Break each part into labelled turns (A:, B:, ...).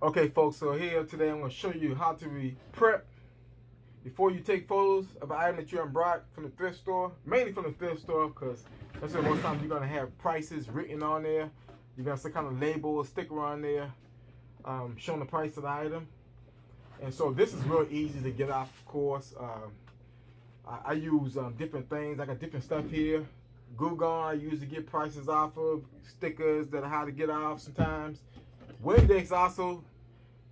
A: Okay, folks, so here today I'm going to show you how to prep before you take photos of an item that you bought from the thrift store, mainly from the thrift store, because that's where most times you're going to have prices written on there. You're going to see kind of label or sticker on there showing the price of the item. And so this is real easy to get off, of course. I use different things. I got different stuff here. Google I use to get prices off of, stickers that are how to get off sometimes. Windex also,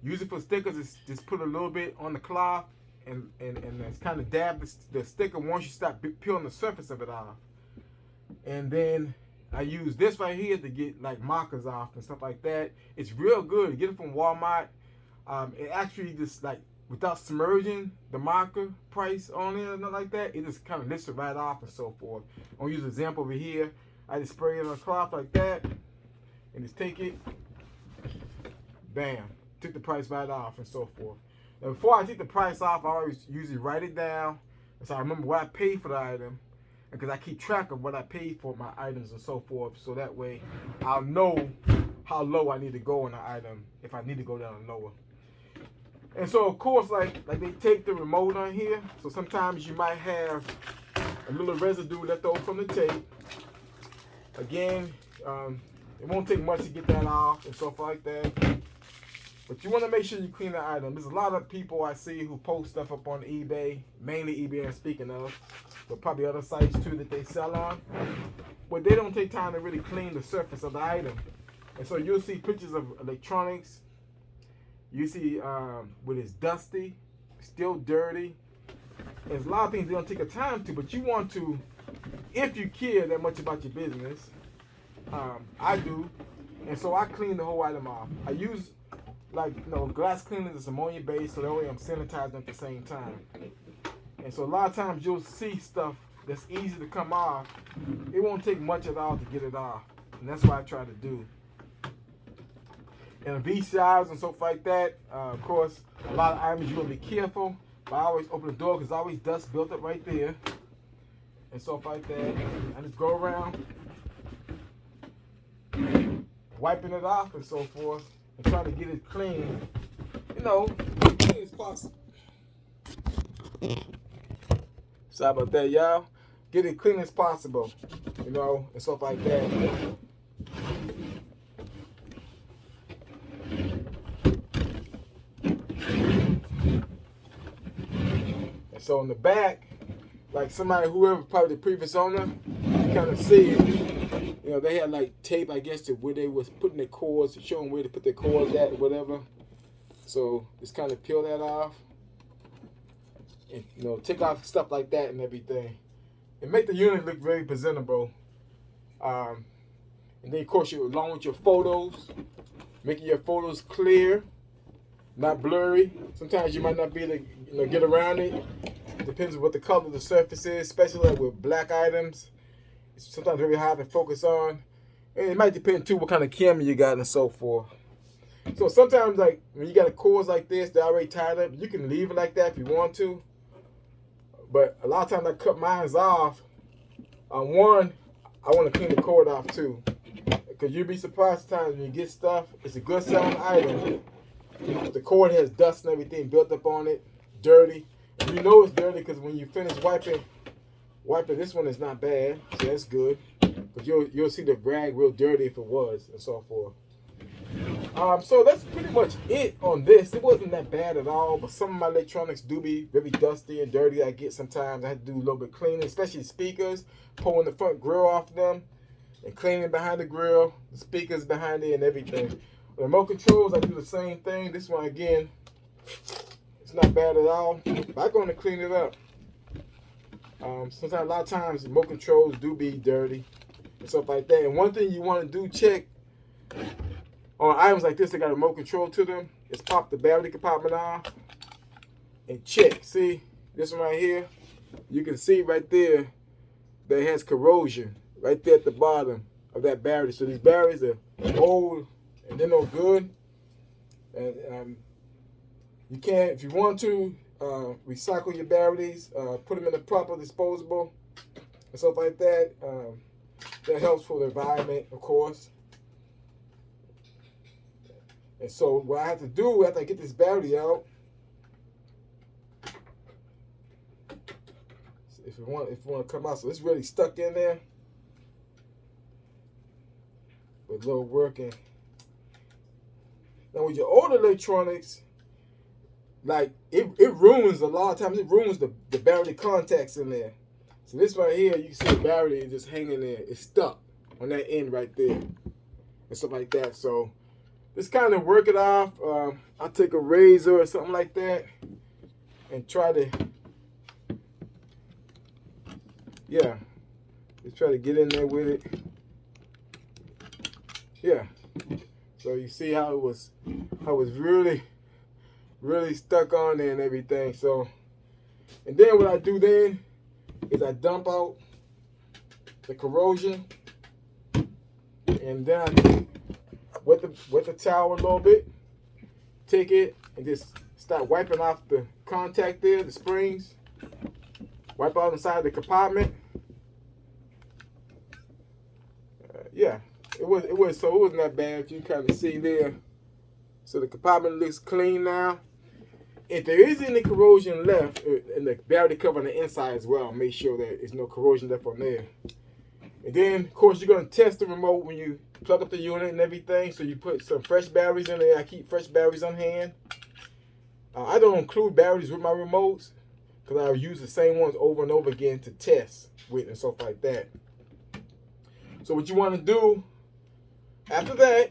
A: use it for stickers. Is just put a little bit on the cloth and it's kind of dab the sticker once you start peeling the surface of it off. And then I use this right here to get like markers off and stuff like that. It's real good. Get it from Walmart. It actually just like without submerging the marker price on it or nothing like that, it just kind of lifts it right off and so forth. I'm gonna use an example over here. I just spray it on the cloth like that and just take it, bam, took the price right off and so forth. Now before I take the price off, I always usually write it down so I remember what I paid for the item, because I keep track of what I paid for my items and so forth, so that way I'll know how low I need to go on the item if I need to go down lower. And so of course, like they take the remote on here, so sometimes you might have a little residue left over from the tape. Again, it won't take much to get that off and stuff like that. But you want to make sure you clean the item. There's a lot of people I see who post stuff up on eBay, mainly eBay I'm speaking of, but probably other sites too that they sell on. But they don't take time to really clean the surface of the item. And so you'll see pictures of electronics. You see when it's dusty, still dirty. There's a lot of things they don't take a time to, but you want to, if you care that much about your business, I do. And so I clean the whole item off. I use glass cleaners that's ammonia based, so that way I'm sanitizing at the same time. And so a lot of times you'll see stuff that's easy to come off. It won't take much at all to get it off. And that's what I try to do. And VCRs and stuff like that, of course, a lot of items you want to be careful. But I always open the door because always dust built up right there. And stuff like that. I just go around, wiping it off and so forth, and trying to get it clean, as clean as possible. Sorry about that, y'all. Get it clean as possible, and stuff like that. And so in the back, like whoever, probably the previous owner, you kind of see it. They had like tape, I guess, to where they was putting their cords, showing where to put their cords at or whatever. So just kind of peel that off, and take off stuff like that and everything, and make the unit look very presentable. And then of course, along with your photos, making your photos clear, not blurry. Sometimes you might not be able to get around it. It depends on what the color of the surface is, especially like with black items. It's sometimes very hard to focus on. And it might depend too what kind of camera you got and so forth. So sometimes, like when you got a cords like this, they're already tied up, you can leave it like that if you want to. But a lot of times I cut mine off. One, I want to clean the cord off too, because you'd be surprised sometimes when you get stuff. It's a good selling item. The cord has dust and everything built up on it, dirty. And you know it's dirty because when you finish wiping, this one is not bad, so that's good. But you'll see the rag real dirty if it was, and so forth. So that's pretty much it on this. It wasn't that bad at all, but some of my electronics do be very dusty and dirty. I get sometimes. I have to do a little bit cleaning, especially speakers, pulling the front grill off them and cleaning behind the grill, the speakers behind it and everything. The remote controls, I do the same thing. This one, again, it's not bad at all, but I'm going to clean it up. Sometimes, a lot of times, remote controls do be dirty and stuff like that. And one thing you want to do, check on items like this that got a remote control to them, is pop the battery compartment off and check. See, this one right here, you can see right there that it has corrosion right there at the bottom of that battery. So these batteries are old and they're no good. And you can, if you want to, recycle your batteries, put them in a proper disposable and stuff like that. That helps for the environment, of course. And so what I have to do after I get this battery out, if you want to come out, so it's really stuck in there. With low working. Now with your older electronics, like it ruins a lot of times. It ruins the battery contacts in there. So this right here, you can see the battery is just hanging there. It's stuck on that end right there and stuff like that. So just kind of work it off. I'll take a razor or something like that and try to, yeah, just try to get in there with it. Yeah. So you see how it was really stuck on there and everything. So, and then what I do then is I dump out the corrosion, and then I wet the towel a little bit, take it and just start wiping off the contact there, the springs, wipe out inside the compartment. Yeah, it wasn't that bad. You kind of see there. So the compartment looks clean now. If there is any corrosion left, and the battery cover on the inside as well, make sure that there's no corrosion left on there. And then, of course, you're going to test the remote when you plug up the unit and everything. So you put some fresh batteries in there. I keep fresh batteries on hand. I don't include batteries with my remotes because I use the same ones over and over again to test with and stuff like that. So what you want to do after that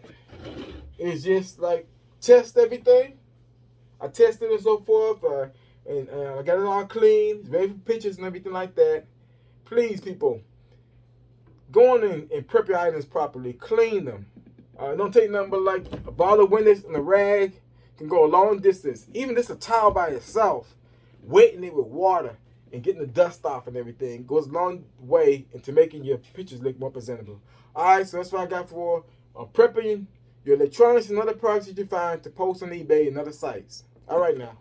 A: is just like test everything. I tested and so forth, and I got it all clean, ready for pictures and everything like that. Please, people, go on and prep your items properly. Clean them. Don't take nothing but like a bottle of Windex and a rag. Can go a long distance. Even just a towel by itself, wetting it with water and getting the dust off and everything goes a long way into making your pictures look more presentable. All right, so that's what I got for prepping your electronics and other products that you find to post on eBay and other sites. All right now.